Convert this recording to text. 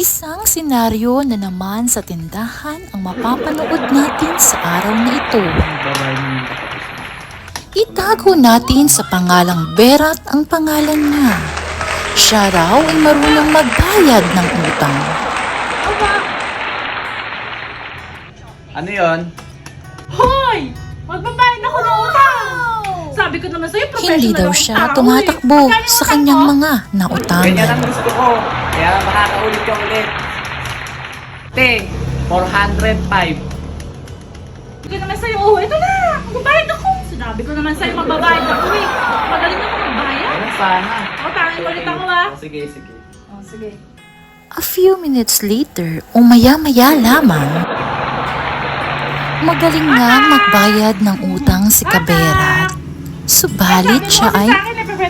Isang senaryo na naman sa tindahan ang mapapanood natin sa araw na ito. Itago natin sa pangalang Berat ang pangalan niya. Siya raw ay marunong magbayad ng utang. Ano yon? Hoy! Magbabayad ako ng utang! Sabi ko naman sa'yo, professional Hindi daw akong siya tao, tumatakbo eh. Magkano sa utang kanyang mo? mga Ganyan nautangan. ang gusto ko. Kaya makakaulit ka ulit. Te, 405. Sabi ko naman sa'yo, oh, ito na! Magbabayad ako! Sinabi ko naman sa'yo, magbabayad ako eh. Magaling ako magbayad. Ano sana? O, tangin ulit ako ah. Sige, sige. O, sige. A few minutes later, o maya-maya lamang, magaling nga magbayad ng utang si Kaberat. Subalit siya ay